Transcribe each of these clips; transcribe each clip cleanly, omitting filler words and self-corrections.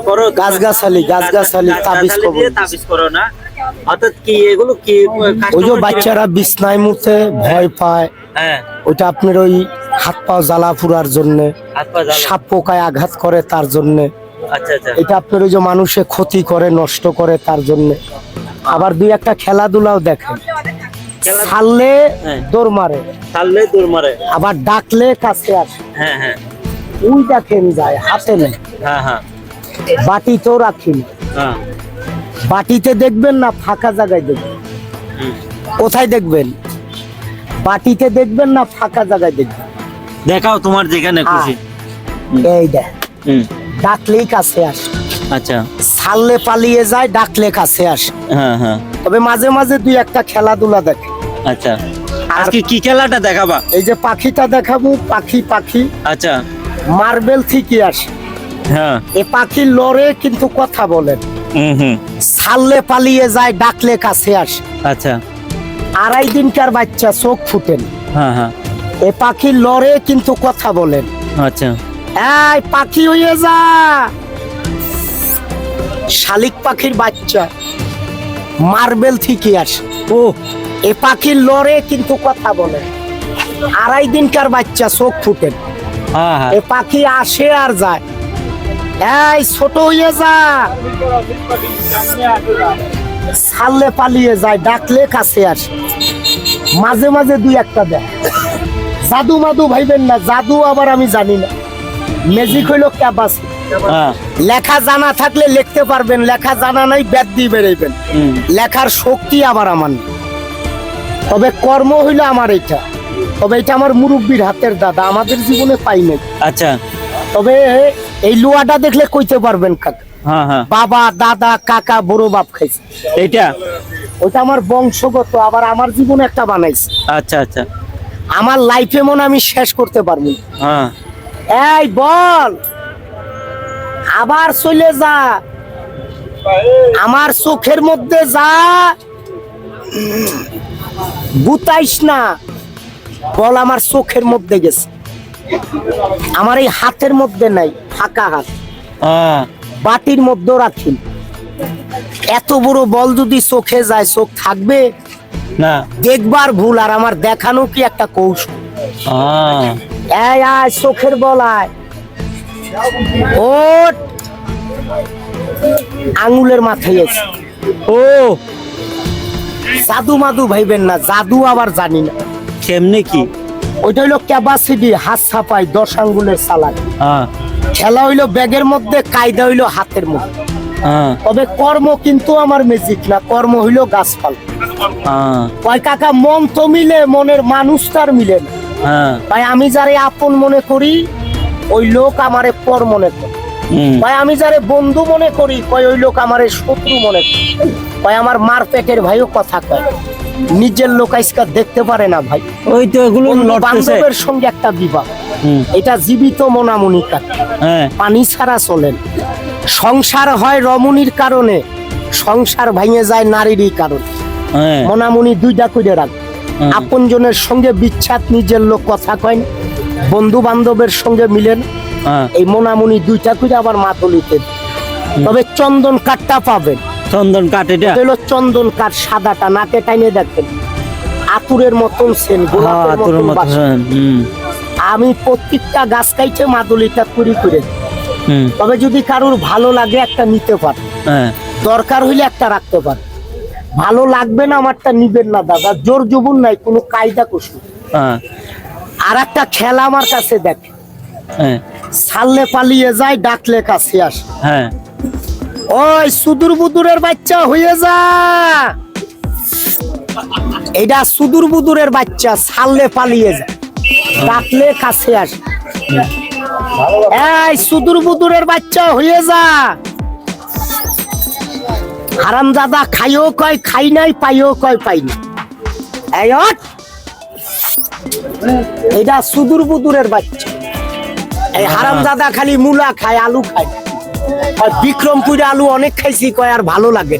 করো গাছগাছালি তাবিজ করো না? অর্থাৎ কি এগুলো কি ওই যে বাচ্চারা বিছনায় মুতে ভয় পায়, হ্যাঁ ওইটা আপনার ওই হাত পা জ্বালা ফুরার জন্য, হাত পা জ্বালা। সাপ পোকায় আঘাত করে তার জন্য, আচ্ছা আচ্ছা এটা আপনার ওই যে মানুষে ক্ষতি করে নষ্ট করে তার জন্য। আবার দুই একটা খেলাধুলাও দেখেন, ছাড়লে হ্যাঁ। দৌড় মারে, ছাড়লে দৌড় মারে, আবার ডাকলে কাছে আসে, হ্যাঁ হ্যাঁ ওই দেখেন যায় হাতে নেই, হ্যাঁ হ্যাঁ বাটিতেও রাখি না। হ্যাঁ বাটিতে দেখবেন না ফাঁকা জায়গায় দেখবেন? হুম। কোথায় দেখবেন? বাটিতে দেখবেন না ফাঁকা জায়গায় দেখবেন? দেখাও তোমার যেখানে খুশি। এই দেখ, হুম। ডাকলেই কাছে আসে, আচ্ছা ছাড়লে পালিয়ে যায়, ডাকলে কাছে আসে। হ্যাঁ হ্যাঁ তবে মাঝে মাঝে দুই একটা খেলাধুলা দেখে। আচ্ছা আজকে কি খেলাটা দেখাবা? এই যে পাখিটা দেখাবো, পাখি আচ্ছা মার্বেল থেকে আসে, হ্যাঁ এ পাখি লড়ে কিন্তু কথা বলেন, হুম হুম ছাড়লে পালিয়ে যায়, ডাকলে কাছে আসে। আচ্ছা 2.5 দিনকার বাচ্চা, চোখ ফুটেন। হ্যাঁ হ্যাঁ এ পাখি লড়ে কিন্তু কথা বলেন। আচ্ছা এই পাখি হয়ে যা, শালিক পাখির বাচ্চা মার্বেল থেকে আসে। ও এ পাখি লড়ে কিন্তু কথা বলে। 2.5 দিনকার বাচ্চা, চোখ ফুটেন। হ্যাঁ হ্যাঁ এ পাখি আসে আর যায়। এই ছোট হয়ে যা, ছাড়লে পালিয়ে যায়, ডাকলে কাছে আসে। মাঝে মাঝে দুই একটা দেয়। জাদু মাদু ভাইবেন না, জাদু আবার আমি জানি না, ম্যাজিক হইলো ক্যাপাসিটি। হ্যাঁ লেখা জানা থাকলে লিখতে পারবেন, লেখা জানা নাই ব্যাদ দিয়ে বেরোবেন। হুম। লেখার শক্তি আবার আমার নেই। তবে কর্ম হইলো আমার এটা, তবে এটা আমার মুরব্বীর হাতের দাদা, আমাদের জীবনে পাই নাই। আচ্ছা তবে এই লুয়াটা দেখলে কইতে পারবেন কাকা, হ্যাঁ হ্যাঁ বাবা দাদা কাকা বড় বাপ খাইছে। এইটা ওইটা আমার বংশগত, আবার আমার জীবনে একটা বানাইছে। আচ্ছা আচ্ছা আমার লাইফে মনে আমি শেষ করতে পারবো না। হ্যাঁ এই বল, আবার চলে যা, আমার চোখের মধ্যে যা, গুতাইস না। বল আমার চোখের মধ্যে গেছে, আমার এই হাতের মধ্যে নাই, ফাঁকা হাত, হ্যাঁ বাটির মধ্যে রাখি। এত বড় বল যদি চোখে যায়, চোখ থাকবে? না দেখবার ভুল, আর আমার দেখানো কি একটা কৌশল। হ্যাঁ এই আয়, চোখের বল আয়, ওঠ। আঙুলের মাথায় আছে। ও জাদু মাদু ভাইবেন না, জাদু আবার জানি না। কেমনে কি? ওইটা হইলো ক্যাপাসিটি, হাত ছাপাই 10 আঙ্গুলের চালাক। হ্যাঁ খেলা হইলো ব্যাগের মধ্যে, কায়দা হইলো হাতের মধ্যে। হ্যাঁ তবে কর্ম কিন্তু আমার ম্যাজিক না, কর্ম হইলো গাছপালা। হ্যাঁ কয় কাকা, মন তো মিলে, মনের মানুষটার মিলে না। হ্যাঁ তাই আমি যারে আপন মনে করি, ওই লোক আমারে পর মনে করে। হুম। ভাই আমি যারে বন্ধু মনে করি, কয় ওই লোক আমারে শত্রু মনে করে। ভাই আমার মার পেটের ভাইও কথা কয়, নিজের লোক আজকাল দেখতে পারে না ভাই। ওই তো এগুলো বন্ধু লড়তেছে। বান্ধবের সঙ্গে একটা বিবাহ, হুম। এটা জীবিত মনামুনি কাজ, হ্যাঁ পানি ছাড়া চলেন। সংসার হয় রমণীর কারণে, সংসার ভেঙে যায় নারীরই কারণে। হ্যাঁ মনামুনি দুইটা করে রাখ। হুম। আপনজনের সঙ্গে বিচ্ছাদ, নিজের লোক কথা কয় না, বন্ধু বান্ধবের সঙ্গে মিলেন। হ্যাঁ এই মনামুনি দুইটা করে আবার মাতলিতে। তবে চন্দন কাঠটা পাবেন, চন্দন কাঠ এটা? এটা হলো চন্দন কাঠ, সাদাটা, নাকে টাইনে দেখেন, আতুরের মতন সেন, হ্যাঁ গোলাপের তোর মতন মতো বাসনা। হুম আমি প্রত্যেকটা গাছ কাইটে মাদুলিটা তৈরি করে দিই। হুম তবে যদি কারোর ভালো লাগে একটা নিতে পারে, হ্যাঁ দরকার হইলে একটা রাখতে পারে। ভালো লাগবে না আমারটা নিবেন না দাদা, জোর জবুন নাই, কোনো কায়দা কৌশল। হ্যাঁ আর একটা খেলা আমার কাছে দেখে, হ্যাঁ ছাড়লে পালিয়ে যায়, ডাকলে কাছে আসে। হ্যাঁ ওই সুদূর বুদুরের বাচ্চা হয়ে যা, এটা সুদূর বুদুরের বাচ্চা, ছাড়লে পালিয়ে যায়, ডাকলে কাছে আসে। এই সুদূর বুদুরের বাচ্চা হয়ে যা, হারামজাদা খাইও কয় খাই নাই, পাইও কয় পাইনি। এই ওঠ, এটা সুদূর বুদুরের বাচ্চা। এই হারামজাদা খালি মূলা খায়, আলু খায়। আর বিক্রমপুরে আলু অনেক খাইছি, কয় আর ভালো লাগে।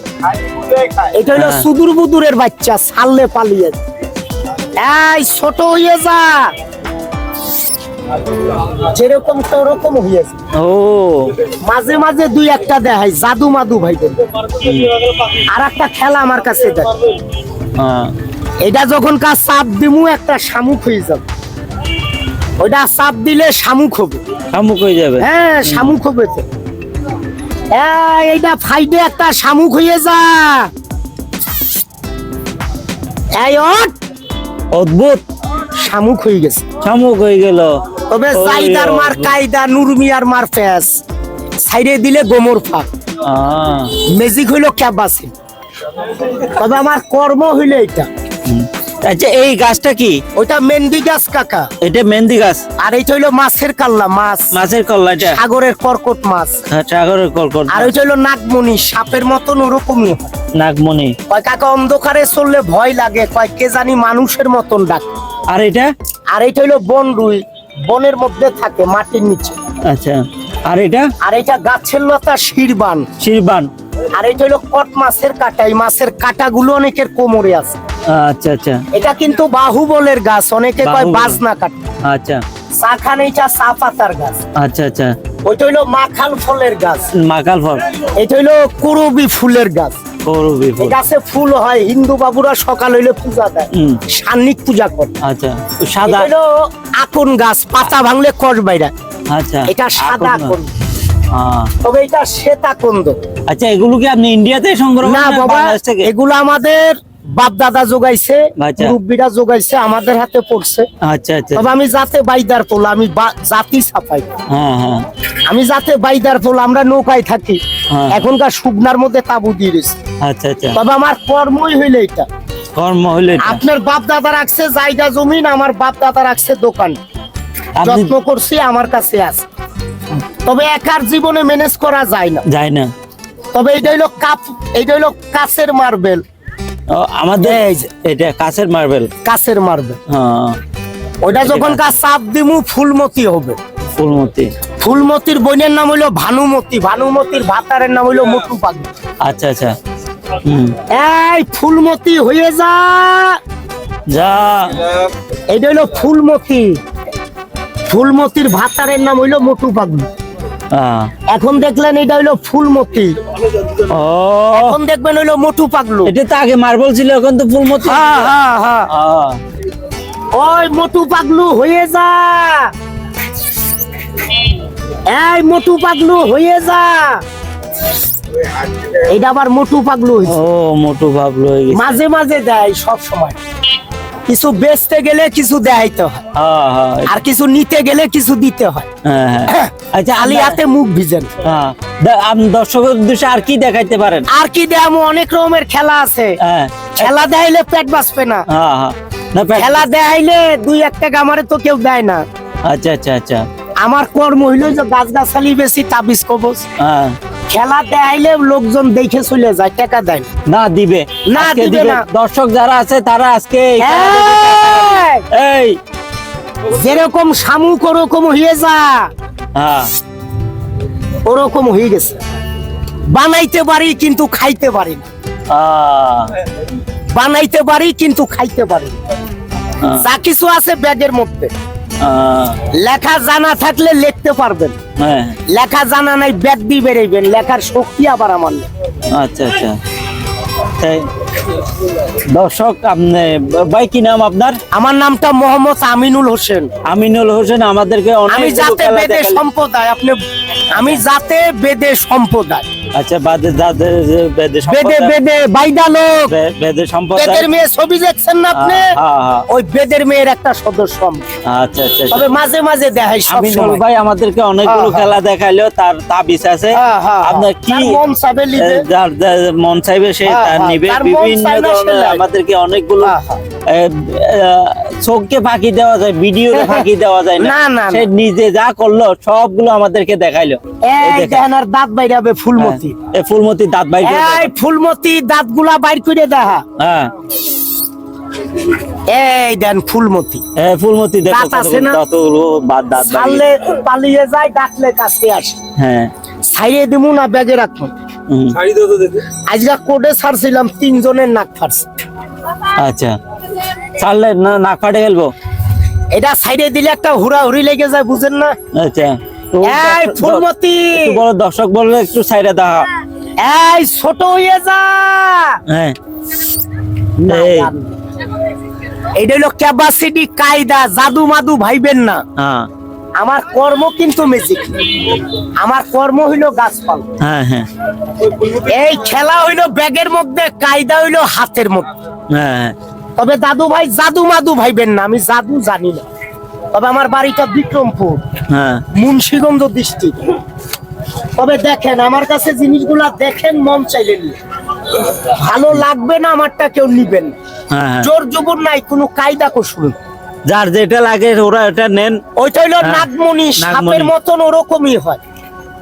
এটা হলো সুদূর বুদুরের বাচ্চা, ছাড়লে পালিয়ে। এই ছোট হয়ে যা, যেরকম ওরকম হয়েছে। ও মাঝে মাঝে দুই একটা দেখায় জাদু মাদু ভাই বলে। আর একটা খেলা আমার কাছে দেখ, হ্যাঁ এটা যখন কাজ চাপ দিমু একটা শামুক হয়ে যাবে, ওইটা চাপ দিলে শামুক হবে। শামুক হয়ে যাবে। হ্যাঁ শামুক হবে তো। এইটা ফাইডে একটা শামুক হয়ে যা। এই ওঠ, অদ্ভুত শামুক হয়ে গেছে। শামুক হয়ে গেল। তবে ওরে সাইদার মার অদ্ভুত। কায়দা, নুরমিয়ার মার ফেস, সাইডে দিলে গোমর ফাঁক, ম্যাজিক হইলো ক্যাবাসি। তবে আমার কর্ম হইলো এটা। আচ্ছা এই গাছটা কি? ওইটা মেহেন্দি গাছ কাকা, এটা মেহেন্দি গাছ। আর এইটা হইলো মাছের কাল্লা, মাছ মাছের কল্লা এটা। সাগরের কর্কট মাছ। হ্যাঁ, সাগরের কর্কট। আর ওইটা হইলো নাগমণি, সাপের মতন ওরকমই হয়। নাগমণি। কয় কাকা অন্ধকারে চললে ভয় লাগে, কয় কে জানি মানুষের মতন ডাক। আর এটা? আর এইটা হইলো বন রুই, বনের মধ্যে থাকে মাটির নিচে। আচ্ছা আর এটা? আর এটা গাছের লতা শিরবান। শিরবান। আর এটা হইলো কট মাছের কাটা, এই মাছের কাটাগুলো অনেকের কোমরে আছে। আচ্ছা আচ্ছা এটা কিন্তু বাহুবলের গাছ, অনেকে কয় বাহুবল। বাজনা কাটা। আচ্ছা শাখান এইটা চা পাতার গাছ। আচ্ছা আচ্ছা ওইটা হইলো মাখাল ফলের গাছ। মাকাল ফল। এটা হইলো করবি ফুলের গাছ। করবি এই ফুল। গাছে ফুল হয়, হিন্দু বাবুরা সকাল হইলে পূজা দেয়, হুম। সান্নিক পূজা করে। আচ্ছা এটা সাদা। হইলো আকন গাছ, পাতা ভাঙলে কষ বাইরা। আচ্ছা এটা সাদা আকন্দ। আকন্দ, হ্যাঁ। তবে এটা শ্বেত আকন্দ। আচ্ছা এগুলো কি আপনি ইন্ডিয়াতে সংগ্রহ করেন না না বাবা, বাংলাদেশ থেকে? এগুলো আমাদের বাপ দাদা যোগাইছে, আচ্ছা। মুরব্বীরা যোগাইছে, আমাদের হাতে পড়ছে। আচ্ছা আচ্ছা তবে আমি যাতে বাইদার পোলা, আমি জাতি ছাপাই, হ্যাঁ হ্যাঁ আমি যাতে বাইদার পোলা। আমরা নৌকায় থাকি, হ্যাঁ। এখনকার শুকনার মধ্যে তাবু দিয়ে দিয়েছি। আচ্ছা আচ্ছা তবে আমার কর্মই হইলে এটা। কর্ম হইলো এটা। আপনার বাপ দাদা রাখছে জায়গা জমিন, আমার বাপ দাদা রাখছে দোকান, আপনি যত্ন করছি, আমার কাছে আছে। তবে একার জীবনে ম্যানেজ করা যায় না। যায় না। তবে এটা হইলো কাপ, এটা হইলো কাচের মার্বেল। ও, আমাদের এই যে। এটা কাঁচের মার্বেল। কাচের মার্বেল, হ্যাঁ ওইটা যখন কাজ চাপ দিমু ফুলমতি হবে। ফুলমতি। ফুলমতির বোনের নাম হইলো ভানুমতি, ভানুমতির ভাতারের নাম হইলো মোটু পাগলি। আচ্ছা আচ্ছা হুম এই ফুলমতি হয়ে যা, যা। এইটা হইলো ফুলমতি। ফুলমতির ভাতারের নাম হইলো মোটু পাগলি। হ্যাঁ। এখন দেখলেন এটা হইলো ফুলমতি, ও এখন দেখবেন হইলো মোটু পাগলু। এটা তো আগে মার্বেল ছিল, এখন তো ফুলমতি। হ্যাঁ হ্যাঁ হ্যাঁ, হ্যাঁ। ওই মোটু পাগলু হয়ে যা, এই মোটু পাগলু হয়ে যা। এটা আবার মোটু পাগলু হয়েছে। ও মোটু ভাবলো হয়ে গেছে। মাঝে মাঝে দেয়, সব সময় কিছু বেচতে গেলে কিছু দেখাইতে হয়, হ্যাঁ হ্যাঁ আর কিছু নিতে গেলে কিছু দিতে হয়। হ্যাঁ, হ্যাঁ। আচ্ছা খালি হাতে মুখ ভিজেন। হ্যাঁ আপনি দর্শকের উদ্দেশ্যে আর কি দেখাইতে পারেন? আর কি দেয়ামো, অনেক রকমের খেলা আছে। হ্যাঁ খেলা দেখাইলে পেট বাঁচবে না, হ্যাঁ হ্যাঁ না খেলা দেখাইলে দুই একটা গামারে তো কেউ দেয় না। আচ্ছা আচ্ছা আচ্ছা আমার কর্ম হইলো যে গাছ গাছালি বেশি, তাবিজ কবজ। হ্যাঁ খেলা দেখাইলে লোকজন দেখে চলে যায়, টাকা দেয় না। না দিবে, না, আজকে দিবে না। দর্শক যারা আছে তারা আজকে এই এই, এই যেরকম শামুক ওরকম হয়ে যা, হ্যাঁ ওরকম হয়ে গেছে। বানাইতে পারি কিন্তু খাইতে পারি না, আহ, বানাইতে পারি কিন্তু খাইতে পারি না। হ্যাঁ, যা কিছু আছে ব্যাগের মধ্যে, আহ, লেখা জানা থাকলে লিখতে পারবেন, হ্যাঁ লেখা জানা নাই ব্যাগ দিয়ে বেরোবেন, লেখার শক্তি আবার আমার নেই। আচ্ছা আচ্ছা তাই দর্শক আপনি ভাই কি নাম আপনার? আমার নামটা মোহাম্মদ আমিনুল হোসেন। আমিনুল হোসেন আমাদেরকে আমি অনেক জাতে বেদে সম্প্রদায়, আপনি আমি জাতে বেদে সম্প্রদায়, আচ্ছা বাদে যাদের বেদে বেদে বেদে বাইদা লোক, বেদে সম্প্রদায়। বেদের মেয়ে ছবি দেখছেন না আপনি, হ্যাঁ, হ্যাঁ। ওই বেদের মেয়ের একটা সদস্য আমি। আচ্ছা আচ্ছা তবে মাঝে মাঝে দেখাই, সব আমিনুল সময়। ভাই আমাদেরকে অনেকগুলো হ্যাঁ, খেলা দেখাইলো, তার তাবিজ আছে। হ্যাঁ, হ্যাঁ, আপনার কি যার মন চাবে নিবে। যার যার মন চাইবে সে হ্যাঁ, তার হ্যাঁ, নিবে। যার মন বিভিন্ন চায় না সে ধরনের নেয়। আমাদেরকে অনেকগুলো হ্যাঁ, চোখকে ফাঁকি দেওয়া যায়, ভিডিওতে ফাঁকি দেওয়া যায় না। না, না, সে নিজে যা করলো সবগুলো আমাদেরকে দেখাইলো। এই এই দেখেন। দেখেন, আর দাঁত বাইরাবে ফুলমতি। হ্যাঁ, এই ফুলমতি দাঁত বাইর করে এই দেখেন। ফুলমতি দাঁতগুলা বাইর করে দেখা, হ্যাঁ এই দেন ফুলমতি। এই ফুলমতি দেখো দাঁত আছে না? কতগুলো দাঁত বাইর। ছাড়লে পালিয়ে যায়, ডাকলে কাছে আসে। হ্যাঁ ছাইয়ে দিমু না ব্যাগে রাখবো। হুম, আজকে কোডে ছাড়ছিলাম, 3 জনের নাক ফাটছে। আচ্ছা ছাড়লে না নাক ফাটে গেলবো। এটা সাইডে দিলে একটা হুড়াহুড়ি লেগে যায়, বুঝেন না? আচ্ছা তো এই ফুলমতি, একটু বড় দর্শক বলবে একটু সাইডে দাও। এই ছোট হয়ে যা। হ্যাঁ না, এই। জান। এইটা হলো ক্যাপাসিটি, কায়দা, জাদু মাদু ভাইবেন না। হ্যাঁ আমার কর্ম কিন্তু ম্যাজিক, আমার কর্ম হইলো গাছপালা। হ্যাঁ হ্যাঁ এই খেলা হইলো ব্যাগের মধ্যে, কায়দা হইলো হাতের মধ্যে। হ্যাঁ তবে দাদু ভাই জাদু মাদু ভাইবেন না, আমি জাদু জানি না। তবে আমার বাড়িটা বিক্রমপুর, হ্যাঁ মুন্সিগঞ্জ ডিস্ট্রিক্ট। তবে দেখেন আমার কাছে জিনিসগুলা দেখেন, মন চাইলে নিয়ে। ভালো লাগবে না আমারটা কেউ নিবেন না। হ্যাঁ জোর জবর নাই, কোনো কায়দা কৌশল। যার যেটা লাগে ওরা এটা নেন। ওইটা হইলো হ্যাঁ, নাগমণি, সাপের নাগমণি। মতন ওরকমই হয়।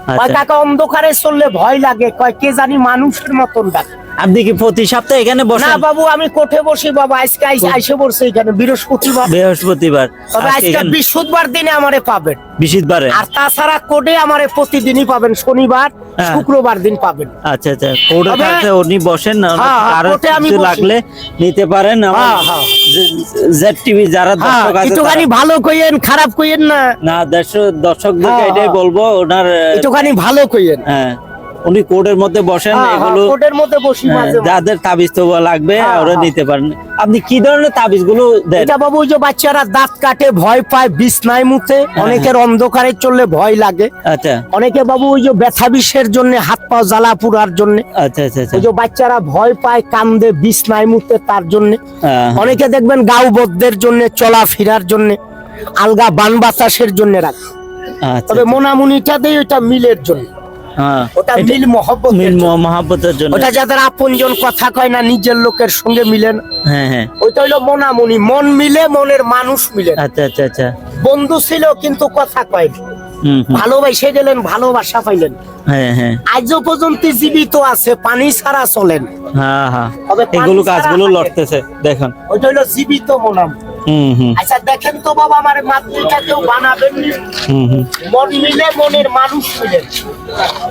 কয় আচ্ছা কাকা অন্ধকারে চললে ভয় লাগে, কয় কে জানি মানুষের মতন ডাকে। আপনি কি প্রতি সপ্তাহে এখানে না বসেন? বাবু, আমি কোঠে বসি বাবা, আজকে আইসে বসে এখানে বৃহস্পতিবার। বৃহস্পতিবার। তবে আজকে আজকে এখানে বৃহস্পতিবার দিনে আমারে পাবেন, বৃহস্পতিবারে। আর তাছাড়া কোডে আমারে প্রতিদিনই পাবেন, শনিবার হ্যাঁ। শুক্রবার দিন পাবেন। আচ্ছা আচ্ছা কোর্টে তবে- থাকতে উনি বসেন না, হ্যাঁ, আর কোর্টে আমি কিছু বসি। লাগলে নিতে পারেন। আমার হ্যাঁ, হ্যাঁ। জেড টিভি যারা হ্যাঁ, দর্শক আছে একটুখানি তারা- ভালো কইেন, খারাপ কইেন না। না দর্শকদেরকে হ্যাঁ, এটাই হ্যাঁ। বলবো ওনার একটুখানি ভালো কইেন। হ্যাঁ উনি কোর্টের মধ্যে বসেন এগুলো। কোডের মধ্যে বসি হ্যাঁ, মাঝে মাঝে। যাদের তাবিজ তো লাগবে হ্যাঁ, ওরা হ্যাঁ। নিতে পারেন। আপনি কি ধরনের তাবিজ গুলো দেন? এটা বাবু ওই যে বাচ্চারা দাঁত কাটে, ভয় পায়, বিছনায় মুতে, অনেকের অন্ধকারে চললে ভয় লাগে, আচ্ছা অনেকে বাবু ওই যে ব্যথা বিষের জন্য, হাত পা জ্বালা পুরার জন্য, আচ্ছা আচ্ছা আচ্ছা ওই যে বাচ্চারা ভয় পায়, কান্দে, বিছনায় মুতে, তার জন্য। হ্যাঁ, অনেকে দেখবেন গাউবদ্ধের জন্য, চলা ফিরার জন্য, আলগা বান বাতাসের জন্য রাখে। আচ্ছা তবে মোনামুনিটা দেয় ওটা মিলের জন্য, হ্যাঁ ওটা এটা মিল মহব্বত। মিল মহাব্বতের জন্য। ওটা যাদের আপনজন কথা কয় না, নিজের লোকের সঙ্গে মিলে না, হ্যাঁ হ্যাঁ ওইটা হইলো মোনামুনি। মন মিলে, মনের মানুষ মিলে। আচ্ছা আচ্ছা আচ্ছা বন্ধু ছিল কিন্তু কথা কয় না। হুম হুম, ভালোবাসে গেলেন, ভালোবাসা পাইলেন, হ্যাঁ হ্যাঁ আজও পর্যন্ত জীবিত আছে, পানি ছাড়া চলেন। হ্যাঁ হ্যাঁ তবে পানি এগুলো ছাড়া কাজগুলো থাকে। লড়তেছে দেখুন। ওইটা হইলো জীবিত মোনাম। হুম হুম আচ্ছা দেখেন তো বাবা, আমার মাতৃকা কেউ বানাবেন নি। হুম হুম মন মিলে, মনের মানুষ মিলে।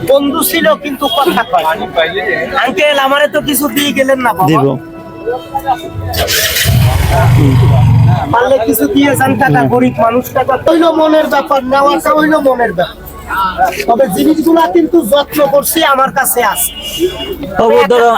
বন্ধু ছিল কিন্তু কথা কয়। আঙ্কেল আমারে তো কিছু দিয়ে গেলেন না বাবা, দিব। পারলে কিছু দিয়ে যান টাকা, গরিব মানুষ টাকা হইলো মনের ব্যাপার, নেওয়াটা হইলো মনের ব্যাপার। তবে জিনিসগুলা কিন্তু যত্ন করছি, আমার কাছে আছে। তবু ধরো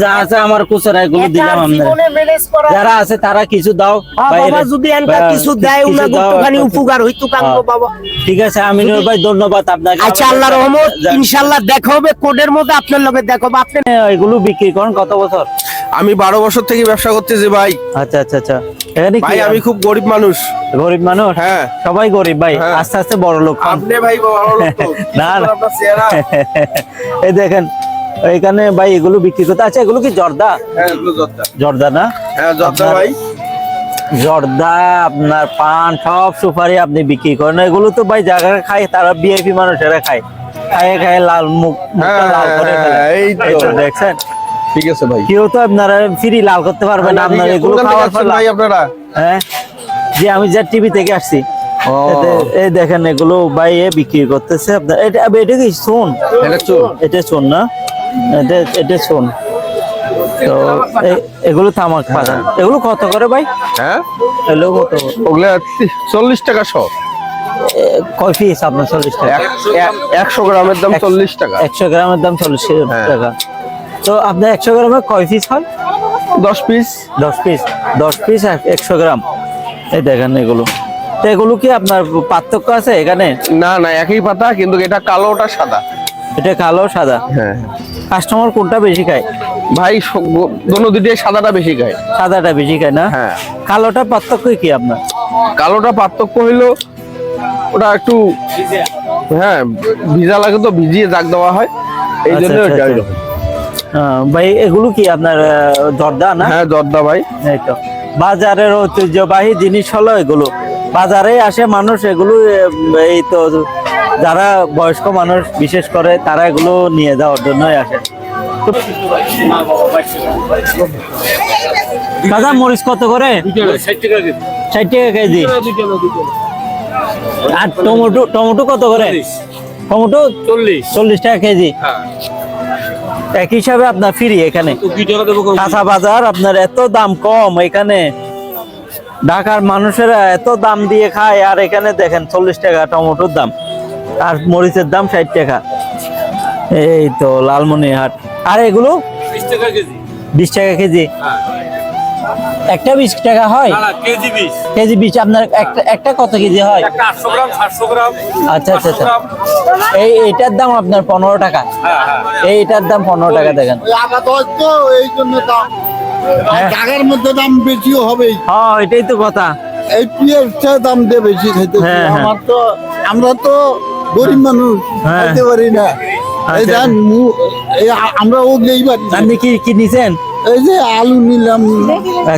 যা আছে আমার কুচরা এগুলো এটা দিলাম আমরা। জীবনে ম্যানেজ করা। যারা আছে তারা কিছু দাও। হ্যাঁ বাইরে- বাবা, যদি এনকা বা কিছু দেয় কিছু উনা দাও, একটুখানি একটা- উপকার হইতো কাঙ্গো হ্যাঁ। বাবা। ঠিক আছে আমিনুর ভাই, ধন্যবাদ আপনাকে। আচ্ছা, আল্লাহ রহমত, ইনশাআল্লাহ দেখা হবে কোডের মধ্যে, আপনার লগে দেখা হবে। আপনি এগুলো বিক্রি করেন কত বছর? আমি 12 বছর থেকে ব্যবসা করতেছি ভাই। আচ্ছা আচ্ছা আচ্ছা এখানে কি ভাই আমি খুব গরিব মানুষ। গরিব মানুষ? হ্যাঁ। সবাই গরিব ভাই, হ্যাঁ। আস্তে আস্তে বড় লোক হন। আপনি ভাই ভালো লোক তো। না, না। আপনার চেহারা। এই দেখেন এখানে ভাই এগুলো বিক্রি করতে। আচ্ছা এগুলো কি জর্দা? হ্যাঁ এগুলো জর্দা। জর্দা না? হ্যাঁ জর্দা আপনার- ভাই। জর্দা আপনার পান সব সুপারি আপনি বিক্রি করেন। এগুলো তো ভাই যারা খায় তারা ভিআইপি মানুষেরা খায়, খায় খায় লাল মুখটা হ্যাঁ, লাল করে ফেলে। হ্যাঁ, এই তো। এই তো দেখছেন, ঠিক আছে ভাই। কেউ তো আপনারা ফ্রি লাল করতে পারবেন না। আপনার এগুলো কোনখান থেকে খাওয়ার আসছেন ফলে ভাই আপনারা? হ্যাঁ জি আমি যা টিভি থেকে আসছি। ও। এই দেখেন এগুলো ভাই বিক্রি করতেছে আপনার। এটা কি শোন? এটা চুল। এটা শোন না, এটা শোন। তো এগুলো তামাক পাতা। এগুলো কত করে ভাই? হ্যাঁ এগুলো কত? ওগুলা 40 টাকা শ। কয় পিস আপনার? 40 টাকা। 100 গ্রামের দাম 40 টাকা। 100 গ্রামের দাম 40 হ্যাঁ। টাকা। তো আপনার 100 গ্রামে কয় পিস হয়? 10 পিস। 10 পিস। 10 পিস 100 গ্রাম। এই দেখেন এগুলো। তো এগুলো কি আপনার পার্থক্য আছে এখানে? না না একই পাতা, কিন্তু এটা কালো, ওটা সাদা। এটা কালো সাদা। হ্যাঁ কাস্টমার কোনটা বেশি খায়? ভাই দোনো দুটোই সাদাটা বেশি খায়। সাদাটা বেশি খায় না? হ্যাঁ। কালোটা পার্থক্য কি আপনার? কালোটা পার্থক্য হইলো ওটা একটু হ্যাঁ ভিজা লাগে, তো ভিজিয়ে দাগ দেওয়া হয়, এই আচ্ছা, জন্য আচ্ছা, ওইটা আচ্ছা। এরকম। ভাই এগুলো কি আপনার জর্দা না? হ্যাঁ জর্দা ভাই। এই তো বাজারের ঐতিহ্যবাহী জিনিস হলো এগুলো। বাজারে আসে মানুষ এগুলো, এই তো যারা বয়স্ক মানুষ বিশেষ করে তারা এগুলো নিয়ে যাওয়ার জন্যই আসে। দাদা মরিচ কত করে? 60 টাকা কেজি। আর টমেটো কত করে? টমেটো 40 টাকা কেজি। এক হিসাবে আপনার ফ্রি এখানে। কাঁচা বাজার আপনার এত দাম কম এখানে। ঢাকার মানুষেরা এত দাম দিয়ে খায়, আর এখানে দেখেন 40 টাকা টমেটোর দাম, আর মরিচের দাম 60 টাকা। এই তো লালমনিরহাট। আর এগুলো 20 টাকা কেজি। 20 টাকা কেজি। একটা 20 টাকা হয়? কেজি 20। কেজি 20। আপনার একটা কত কেজি হয়? একটা 800 গ্রাম 700 গ্রাম। আচ্ছা আচ্ছা আচ্ছা। এইটার দাম আপনার 15 টাকা। এইটার দাম 15 টাকা দেখেন। তো এই জন্য দাম টাকার মধ্যে দাম বেশিও হবেই। হ্যাঁ এটাই তো কথা। এই পিঁয়াজটা দাম দিয়ে বেশি খাইতে হ্যাঁ, হ্যাঁ। আমরা তো গরিব মানুষ হ্যাঁ। খাইতে পারি না। এই আচ্ছা। যান আমরা ও গেই পারি না। আপনি কি নিছেন? এই যে আলু নিলাম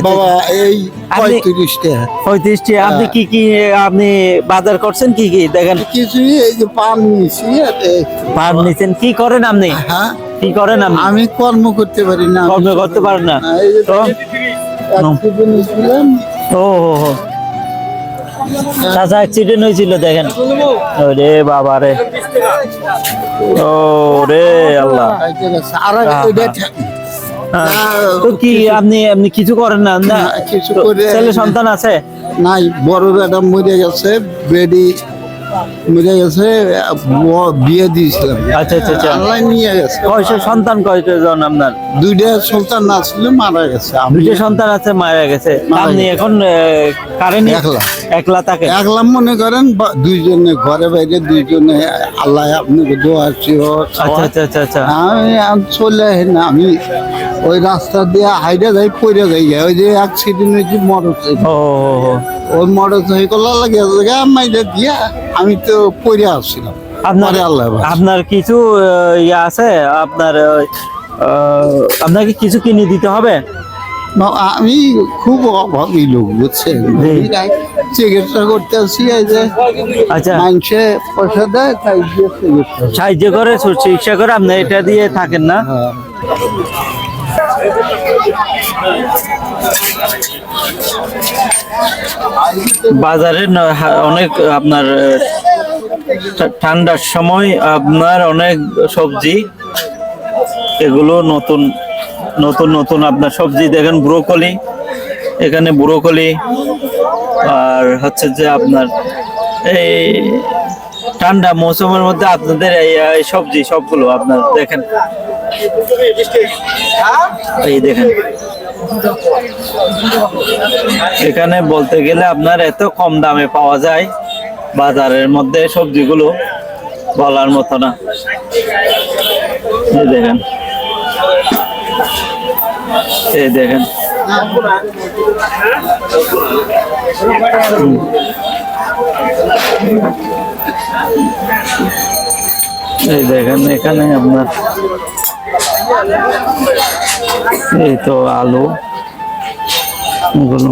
বাবা, এই আপনি- 35 টাকা 35 টাকা। আপনি কি আপনি বাজার করছেন কি দেখেন? কিছুই, এই যে পান নিয়েছি। পান নিছেন? কি করেন আপনি? হ্যাঁ, কি করেন আপনি? আমি কর্ম করতে পারি না। কর্ম করতে পারেন না? এই যে তো accident হয়েছিলাম। ও হো হো। চাচা অ্যাক্সিডেন্ট হয়েছিল দেখেন। ওরে বাবা রে, ও রে আল্লাহ। আর এটা তো কি আপনি কিছু করেন না? না, কিছু তো করে- ছেলে সন্তান আছে? নাই, বড় বেটা মরে গেছে, বেডি মরে গেছে, বিয়ে দিয়েছিলাম। আচ্ছা আচ্ছা আচ্ছা। আল্লাহ নিয়ে গেছে। সন্তান কয়জন আপনার? দুইটা সন্তান না ছিল, মারা গেছে। আমি দুটো সন্তান আছে, মারা গেছে। মারা আপনি গেছে। এখন কারেন্ট একলা। একলা থাকে? একলা মনে করেন, দুইজনে ঘরে বাইরে দুইজনে, আল্লাহ আপনাকে দোয়া আচ্ছা আচ্ছা আচ্ছা আচ্ছা। আমি চলে আসি না, আমি ওই রাস্তা দিয়ে হাইডে যাই, পড়ে যাই। ওই যে অ্যাক্সিডেন্ট হয়েছে মোটর ও ওই মোটর সাইকেল লাগে মাইরে দিয়া আমি তো পড়ে আসছিলাম। আপনার পরে আল্লাহ বাঁচায়। আপনার কিছু ইয়ে আছে আপনার? আপনাকে কিছু কিনে দিতে হবে? না, আমি খুব অভাবী লোক, বুঝছেন। জি। চিকিৎসা করতে আসি, এই যে আচ্ছা, মানুষে পয়সা দেয়, তাই দিয়ে চিকিৎসা। সাহায্য করে, চিকিৎসা করে, আপনি এটা দিয়ে থাকেন না? হ্যাঁ। বাজারে অনেক আপনার ঠান্ডার সময় আপনার অনেক সবজি, এগুলো নতুন নতুন নতুন আপনার সবজি দেখেন। ব্রোকলি, এখানে ব্রোকলি, আর হচ্ছে যে আপনার এই ঠান্ডা মৌসুমের মধ্যে আপনাদের এই সবজি সবগুলো আপনার দেখেন। এই দেখেন, এখানে বলতে গেলে আপনার এত কম দামে পাওয়া যায় বাজারের মধ্যে সবজিগুলো, বলার মতো না। এই দেখেন, এই দেখেন। এই দেখেন, এখানে আপনার এই তো আলু এগুলো।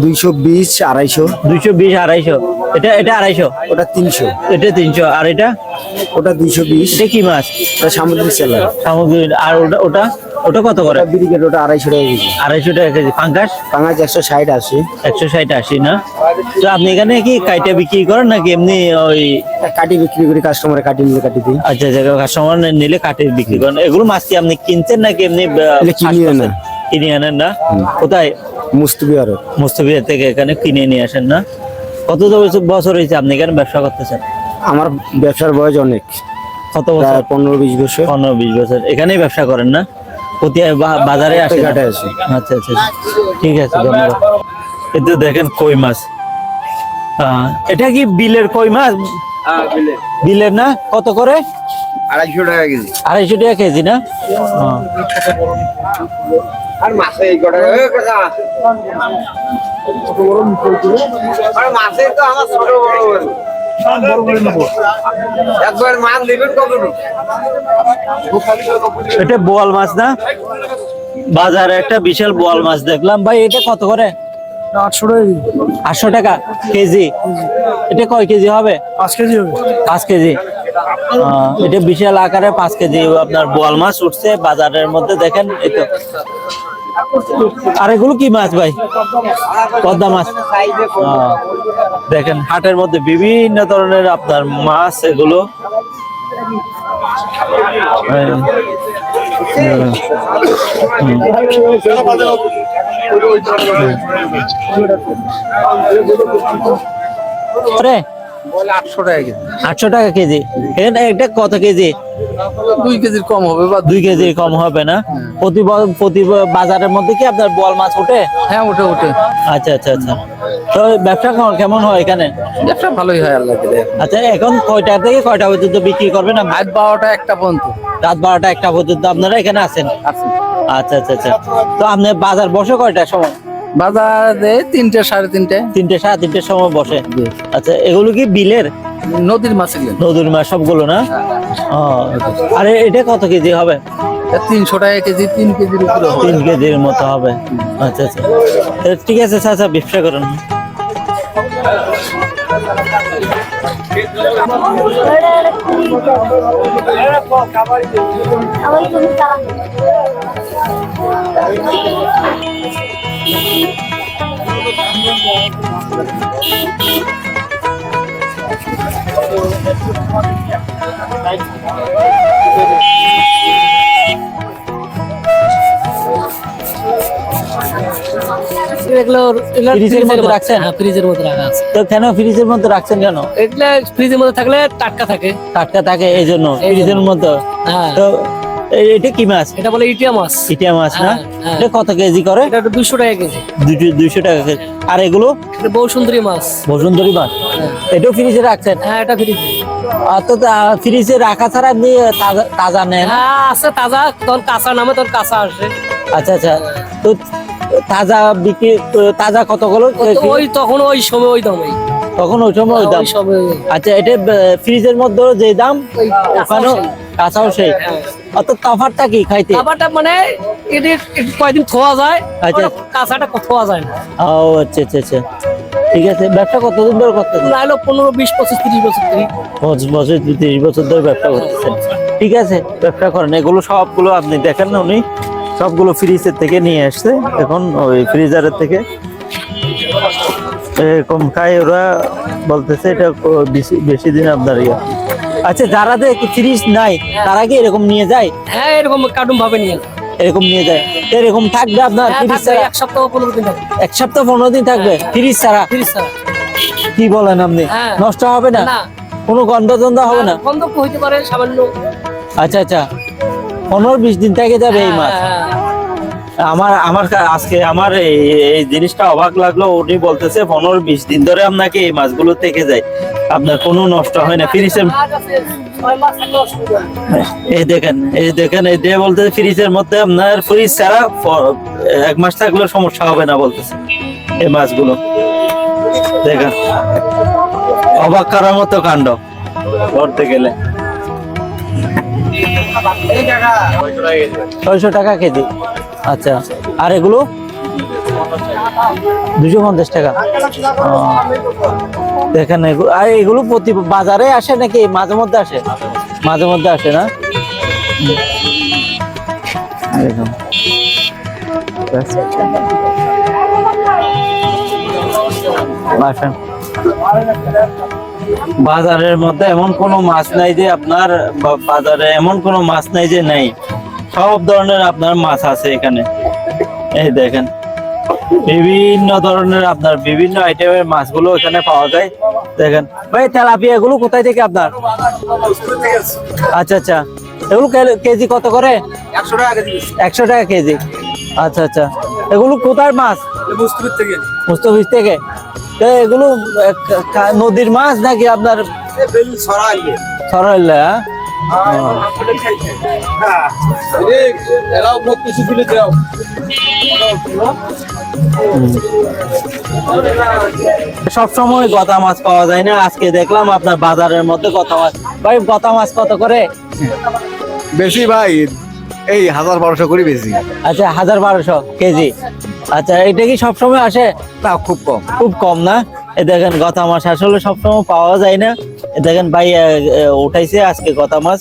দুইশো 20, 250। 220, 250। এটা 250, ওটা 300, এটা 300। আর এটা ওটা 220। এটা কি মাছ? ওটা সামুদ্রিক সেলার। সামুদ্রিক। আর ওটা ওটা ওটা কত করে? ওটা ব্রিগেড, ওটা 250 টাকা কেজি। 250 টাকা কেজি। পাঙ্গাস? পাঙাশ 160, 80। 160, 80 না? তো আপনি এখানে কি কাইটা বিক্রি করেন নাকি এমনি ওই? কাটি বিক্রি করি, কাস্টমারে কাটি নিলে কাটি দিই। আচ্ছা আচ্ছা, কাস্টমার নিলে কাটে বিক্রি করেন। এগুলো মাছ কি আপনি কিনছেন নাকি এমনি কিনে আনেন। কিনে আনেন না? কোথায়? মুস্তফি আরব। মুস্তফিয়া থেকে এখানে কিনে নিয়ে আসেন না? কত বছর হয়েছে আপনি এখানে ব্যবসা করতেছেন? আমার ব্যবসার বয়স অনেক, কত বছর? প্রায় 15-20 বছর। 15-20 বছর এখানেই ব্যবসা করেন না? প্রতি বাজারে আসে? ঘাটে আসি। আচ্ছা আচ্ছা আচ্ছা, ঠিক আছে, ধন্যবাদ। কিন্তু দেখেন কই মাছ, এটা কি বিলের কই মাছ? বিলের না? কত করে? 250 টাকা কেজি। 250 টাকা কেজি না? আর মাছে এই কটা কথা, আর মাছে তো আমার ছোট বড় বড় একবার মাছ নেবেন কত? এটা বোয়াল মাছ না? বাজারে একটা বিশাল বোয়াল মাছ দেখলাম ভাই। এটা কত করে? 800 টাকা কেজি। 800 টাকা কেজি। এটা কয় কেজি হবে? 5 কেজি হবে। 5 কেজি। এটা বিশাল আকারে 5 কেজি আপনার বোয়াল মাছ উঠছে বাজারের মধ্যে, দেখেন এই তো। আর এগুলো কি মাছ ভাই? পদ্মা মাছ। দেখেন হাটের মধ্যে বিভিন্ন ধরনের আপনার মাছ, এগুলো আরে 800 টাকা কেজি। 800 টাকা কেজি। এখানে এটা কত কেজি? 2 কেজির কম হবে বা 2 কেজি কম হবে না? প্রতি বাজারের মধ্যে কি আপনার বোয়াল মাছ ওঠে? হ্যাঁ ওঠে। আচ্ছা আচ্ছা আচ্ছা। তো ব্যবসা কেমন হয় এখানে? ব্যবসা ভালোই হয় আল্লাহ দিলে। আচ্ছা, এখন কয়টা থেকে কয়টা পর্যন্ত বিক্রি করবেন? রাত 12টা 1টা পর্যন্ত। রাত 12টা 1টা পর্যন্ত আপনারা এখানে আছেন? আচ্ছা আচ্ছা আচ্ছা। তো আপনি বাজার বসে কয়টার সময়? বাজারে 3টে 3:30। 3টে 3:30 সময় বসে। আচ্ছা, এগুলো কি বিলের? নদীর মাছ এগুলো। নদীর মাছ সবগুলো না? ও, আরে এটা কত কেজি হবে? 300 টাকা কেজি, 3 কেজির উপরে হবে। 3 কেজির মতো হবে। আচ্ছা আচ্ছা, ঠিক আছে চাচা, ব্যবসা করেন। ফ্রিজের মধ্যে রাখছেন? হ্যাঁ, ফ্রিজের মধ্যে রাখা আছে। তো কেন ফ্রিজের মধ্যে রাখছেন কেন? এগুলা ফ্রিজের মধ্যে থাকলে টাটকা থাকে। টাটকা থাকে এই জন্য ফ্রিজের মধ্যে। হ্যাঁ, তো এটা কি মাছ? এটা বলে ইটিয়া মাছ। ইটিয়া মাছ না? হ্যাঁ, হ্যাঁ। এটা কত কেজি করে? এটা 200 টাকা কেজি। 200 টাকা কেজি। আর এগুলো? এটা বহু সুন্দরী মাছ। বসুন্ধরী মাছ। এটাও ফ্রিজে রাখছেন? হ্যাঁ, এটা ফ্রিজে। আর তো ফ্রিজে রাখা ছাড়া আপনি তাজা নেন? হ্যাঁ আছে তাজা, তখন কাঁচা নামে তখন কাঁচা আসে। আচ্ছা আচ্ছা। তো তাজা বিক্রি, তাজা কত গুলো? ওই তখন ওই সময় ওই দামে। তখন ওই সময় ওই দাম। ওই সময় আচ্ছা, এটা ফ্রিজের মধ্যে যে দাম, ওই ওখানে কাঁচাও সেই। অর্থাৎ তফাৎটা কি খাইতে? খাবারটা মানে এদের কয়দিন খোয়া যায়, আচ্ছা। কাঁচাটা খোয়া যায় না। ও আচ্ছা আচ্ছা আচ্ছা, ঠিক আছে। ব্যবসা কতদিন ধরে করতেছেন? নাহলে 15, 20, 25, 30 বছর ধরে। 5 বছর 30 বছর ধরে ব্যবসা করতেছেন। ঠিক আছে, ব্যবসা করেন। এগুলো সবগুলো আপনি দেখেন না, উনি সবগুলো ফ্রিজের থেকে নিয়ে আসছে, এখন ওই ফ্রিজারের থেকে এরকম খায় ওরা। বলতেছে এটা বেশি দিন আপনার ইয়ে। আচ্ছা, যারা ফ্রিজ নাই তারা কি এরকম নিয়ে যায়? হ্যাঁ, এরকম কার্টুন ভাবে নিয়ে যায়। এরকম নিয়ে যায়? এরকম থাকবে আপনার হ্যাঁ, ফ্রিজ থাকবে, ছাড়া? 1 সপ্তাহ 15 দিন থাকবে। 1 সপ্তাহ 15 দিন থাকবে ফ্রিজ ছাড়া? ফ্রিজ ছাড়া। কি বলেন আপনি? হ্যাঁ। নষ্ট হবে না? না। কোনো গন্ধ টন্ধ হবে না? বন্ধ হইতে পারে সামান্য। আচ্ছা আচ্ছা, 15-20 দিন থেকে যাবে এই মাছ? হ্যাঁ, আজকে আমার এই জিনিসটা অবাক লাগলো। উনি বলতেছে 15-20 দিন ধরে আপনাকে এই মাছগুলো থেকে যায়, আপনার কোনো নষ্ট হয় না ফ্রিজের। মাছ আছে, 6 মাস থাকলে অসুবিধা নেই। এই দেখেন এই দিয়ে বলতেছে ফ্রিজের মধ্যে আপনার ফ্রিজ ছাড়া 1 মাস থাকলে সমস্যা হবে না বলতেছে এই মাছগুলো। দেখেন, অবাক করার মতো কাণ্ড করতে গেলে। 600 টাকা কেজি। আচ্ছা, আর এগুলো 250 টাকা। দেখেন আর এগুলো প্রতি বাজারে আসে নাকি মাঝে মধ্যে আসে? মাঝে মধ্যে আসে না? দেখুন। আসেন। বাজারের মধ্যে এমন কোনো মাছ নাই যে আপনার, বাজারে এমন কোনো মাছ নাই যে নেই। সব ধরনের আপনার মাছ আছে এখানে। এই দেখেন, বিভিন্ন ধরনের আপনার বিভিন্ন আইটেমের মাছগুলো এখানে পাওয়া যায়। দেখেন ভাই, তেলাপিয়া গুলো কোথায় থেকে আপনার? আচ্ছা আচ্ছা, এগুলো কেজি কত করে? 100 টাকা কেজি। 100 টাকা কেজি। আচ্ছা আচ্ছা, এগুলো কোথায় মাছ? মুস্তুফিদ থেকে। মুস্তাফিজ থেকে। তো এগুলো নদীর মাছ নাকি আপনার সরাইলে? সবসময় গতা মাছ পাওয়া যায় না, আজকে দেখলাম আপনার বাজারের মধ্যে গতা মাছ। ভাই, গতা মাছ কত করে? বেশি ভাই, এই 1000-1200 করে বেশি। আচ্ছা, 1000-1200 কেজি। আচ্ছা, এটা কি সবসময় আসে? না, খুব কম। খুব কম না? এই দেখেন গতা মাছ আসলে সবসময় পাওয়া যায় না। এই দেখেন ভাই উঠাইছে আজকে গতা মাছ।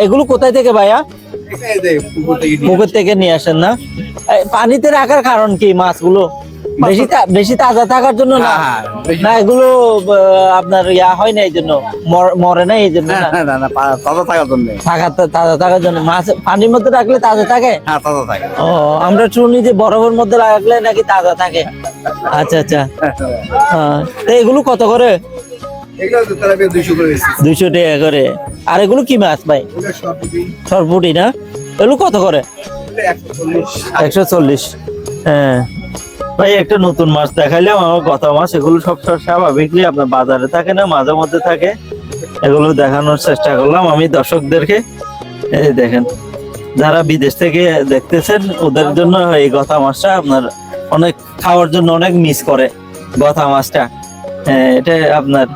এগুলো কোথায় থেকে ভাইয়া? পুকুর থেকে নিয়ে আসেন না? পানিতে রাখার কারণ কি মাছগুলো? বেশি তাজা থাকার জন্য না? না এগুলো আপনার ইয়া হয় না এই জন্য, মরে না এই জন্য? তাজা থাকার জন্য। তাজা থাকার জন্য। মাছ পানির মধ্যে রাখলে তাজা থাকে? হ্যাঁ, তাজা থাকে। ও, আমরা শুনি যে বরফের মধ্যে রাখলে নাকি তাজা থাকে। আচ্ছা আচ্ছা। তো এগুলো কত করে? 200 টাকা করে। আর এগুলো কি মাছ ভাই? সরপুটি না? এগুলো কত করে? 140। হ্যাঁ ভাই, একটা নতুন মাছ দেখাইলাম আমার গতা মাছ। এগুলো সব স্বাভাবিকই আপনার বাজারে থাকে না, মাঝে মধ্যে থাকে। এগুলো দেখানোর চেষ্টা করলাম আমি দর্শকদেরকে। এই দেখেন, যারা বিদেশ থেকে দেখতেছেন ওদের জন্য এই গতা মাছটা আপনার অনেক খাওয়ার জন্য অনেক মিস করে গতা মাছটা। এটা আপনার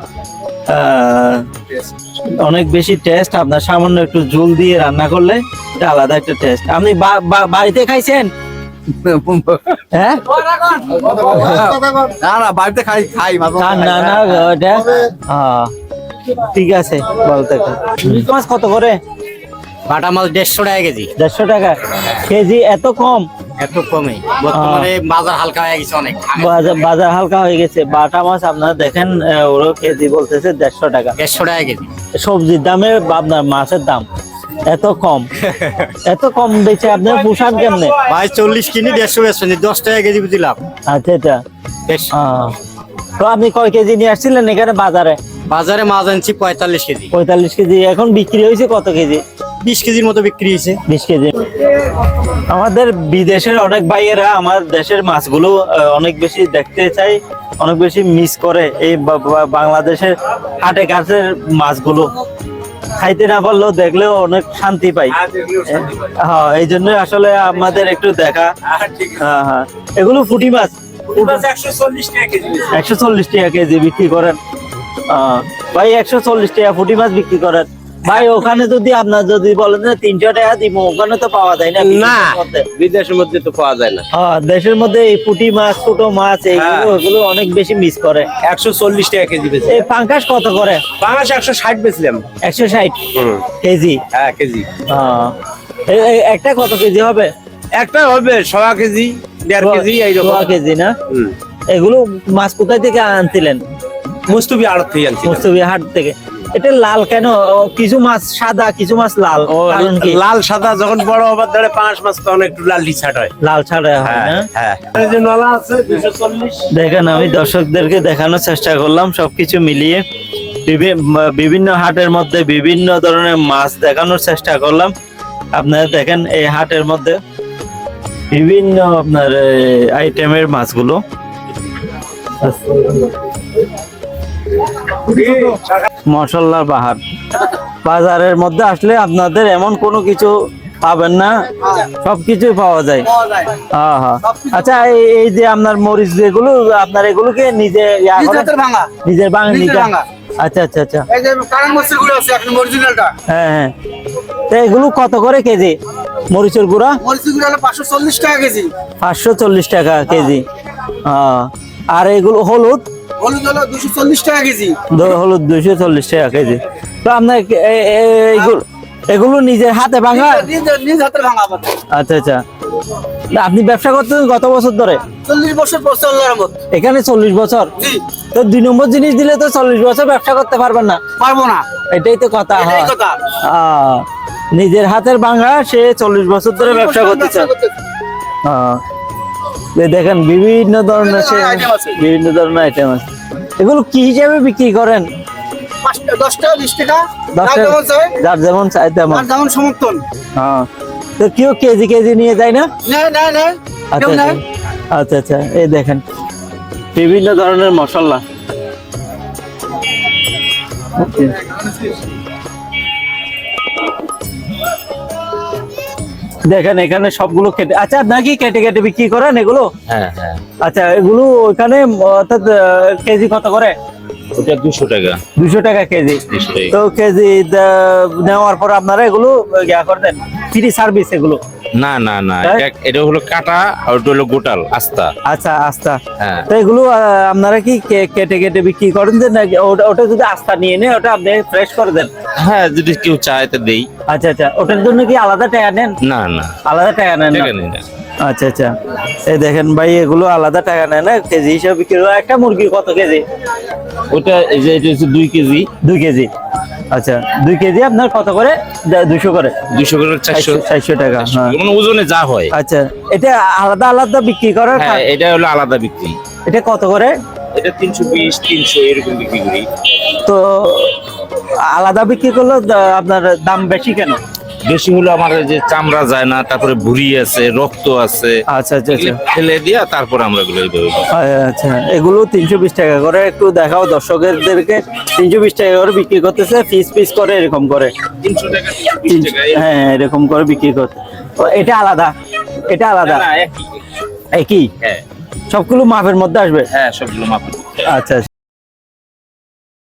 অনেক বেশি টেস্ট। আপনার সামান্য একটু ঝোল দিয়ে রান্না করলে এটা আলাদা একটা টেস্ট। আপনি বাড়িতে খাইছেন? হ্যাঁ, না বাড়িতে খাই না না ওটা ঠিক আছে। বলতে মাছ কত করে? বাটা মাছ 150 টাকা কেজি। 150 টাকা কেজি? এত কম? এত কমে বর্তমানে বাজার হালকা হয়ে গেছে অনেক। বাজার হালকা হয়ে গেছে। বাটা মাছ আপনারা দেখেন ওরা কেজি বলতেছে 150 টাকা। 150 টাকা কেজি। সবজির দামে আপনার মাছের দাম এত কম? এত কম বেচে আপনার পোষান কেমনে ভাই? 40 কিনি 150 বেচছেন, 10 টাকা কেজি বুঝলাম। আচ্ছা আচ্ছা। বেশ। তো আপনি কয় কেজি নিয়ে আসছিলেন এখানে বাজারে? বাজারে মাছ আনছি 45 কেজি। 45 কেজি। এখন বিক্রি হয়েছে কত কেজি? 20 কেজির মতো বিক্রি হয়েছে। 20 কেজি। আমাদের বিদেশের অনেক ভাইয়েরা আমার দেশের মাছগুলো অনেক বেশি দেখতে চাই, অনেক বেশি মিস করে এই বাংলাদেশের হাটে কাছের মাছগুলো। খাইতে না পারলেও দেখলেও অনেক শান্তি পাই। হ্যাঁ, এই জন্য আসলে আমাদের একটু দেখা। হ্যাঁ হ্যাঁ, এগুলো পুঁটি মাছ 140 টাকা কেজি। 140 টাকা কেজি বিক্রি করেন ভাই? 140 টাকা পুঁটি মাছ বিক্রি করেন ভাই? ওখানে যদি আপনার যদি বলেন যে 300 টাকা দিব, ওখানে তো পাওয়া যায় না। বিদেশের মধ্যে তো পাওয়া যায় না। হ্যাঁ, দেশের মধ্যে এই পুঁটি মাছ, ছোট মাছ এগুলো অনেক বেশি মিস করে। 140 টাকা কেজি বেচে। এই পাঙ্কাশ কত করে? বাংলাদেশে 160 বেচলাম। 160 কেজি? হ্যাঁ, কেজি। একটা কত কেজি হবে? একটা হবে 1.5 কেজি 1.5 কেজি এইরকম। 1.5 কেজি না? এগুলো মাছ কোথায় থেকে আনছিলেন? মুস্তুবি আড়ত থেকে আনছি। মুস্তুবি হাট থেকে। এটা লাল কেন? কিছু মাছ সাদা, কিছু মাছ লাল, কারণ কি? লাল সাদা যখন বড় হবার ধরে পাঁচ মাছ তখন একটু লাল ছাট হয়। লাল ছাড়া হয় না? হ্যাঁ। এই যে নলা আছে 240। দেখেন, আমি দর্শকদেরকে দেখানোর চেষ্টা করলাম সবকিছু মিলিয়ে। বিভিন্ন হাটের মধ্যে বিভিন্ন ধরনের মাছ দেখানোর চেষ্টা করলাম। আপনারা দেখেন এই হাটের মধ্যে বিভিন্ন আপনার আইটেমের মাছগুলো। মশলার বাহার। বাজারের মধ্যে আসলে আপনাদের এমন কোনো কিছু পাবেন না, সবকিছুই পাওয়া যায়। হ্যাঁ হ্যাঁ। আচ্ছা, এই যে আপনার মরিচ যেগুলো, আপনার এগুলোকে নিজে নিজের ভাঙা? আচ্ছা আচ্ছা আচ্ছা। হ্যাঁ হ্যাঁ। তো এগুলো কত করে কেজি? মরিচের গুঁড়া? 540 টাকা কেজি। 540 টাকা কেজি। আর এগুলো হলুদ? হলুদ হলো 240 টাকা কেজি। হলুদ 240 টাকা কেজি। তো আপনার এগুলো নিজের হাতে ভাঙা? নিজ হাতে ভাঙা। আচ্ছা আচ্ছা। আপনি ব্যবসা করতেন কত বছর ধরে? 40 বছর পর আল্লাহর রহমত। এখানে 40 বছর? জি। তো 2 নম্বর জিনিস দিলে তো 40 বছর ব্যবসা করতে পারবেন না। পারবো না। এটাই তো কথা। হয় নিজের হাতের ভাঙা, সে 40 বছর ধরে ব্যবসা করতেছে। দেখেন বিভিন্ন ধরনের আইটেম আছে। এগুলো কি হিসাবে বিক্রি করেন? 10 টাকা 20 টাকা, যার যেমন চাই তেমন, যেমন সমর্থন। তো কেউ কেজি কেজি নিয়ে যায় না? না। আচ্ছা আচ্ছা আচ্ছা। এই দেখেন বিভিন্ন ধরনের মশলা। দেখেন এখানে সবগুলো কেটে। আচ্ছা, নাকি কেটে কেটে বিক্রি করেন এগুলো? হ্যাঁ হ্যাঁ। আচ্ছা, এগুলো ওখানে অর্থাৎ কেজি কত করে? ওটা 200 টাকা। 200 টাকা কেজি। তো কেজি নেওয়ার পর আপনারা এগুলো ইয়া করে দেন, ফ্রি সার্ভিস এগুলো? না না না, তাই? এটা হলো কাটা আর ওটা হলো গোটাল আস্তা। আচ্ছা আস্তা। হ্যাঁ। তো এগুলো আপনারা কি কেটে কেটে বিক্রি করেন যে নাকি ওটা যদি আস্তা নিয়ে নেয় ওটা আপনি ফ্রেশ করে দেন? হ্যাঁ, যদি কেউ চায় তো দেই। আচ্ছা আচ্ছা, ওটার জন্য কি আলাদা টাকা নেন? না না, আলাদা টাকা নেন না? টাকা নেই না। আচ্ছা আচ্ছা, এই দেখেন ভাই এগুলো আলাদা টাকা নেয় না, কেজি হিসাবে বিক্রি করে। একটা মুরগি কত কেজি? ওটা এই যে এটা হচ্ছে 2 কেজি। 2 কেজি। আচ্ছা 2 কেজি আপনার কত করে? 200 করে। 200 করে 400 400 টাকা। হ্যাঁ। মানে ওজনে যা হয়। আচ্ছা, এটা আলাদা আলাদা বিক্রি করার? হ্যাঁ, এটা হলো আলাদা বিক্রি। এটা কত করে? এটা 320 300 এরকম বিক্রি করি। তো আলাদা বিক্রি করলে আপনার দাম বেশি কেন? বেশি হলো আমার এই যে চামড়া যায় না, তারপরে ভুঁড়ি আছে, রক্ত আছে, আচ্ছা আচ্ছা আচ্ছা। এগুলো ফেলে দিয়া তারপর আমরা এগুলো এইভাবে বিক্রি করি। আচ্ছা, এগুলো 320 টাকা করে। একটু দেখাও দর্শকদেরকে। 320 টাকা করে বিক্রি করতেছে, পিস পিস করে এরকম করে। 300 টাকা 320 টাকা। হ্যাঁ, এরকম করে বিক্রি করতে। তো এটা আলাদা, এটা আলাদা, না, একই। একই? হ্যাঁ সবগুলো মাপের মধ্যে আসবে? হ্যাঁ, সবগুলো মাপ। আচ্ছা আচ্ছা।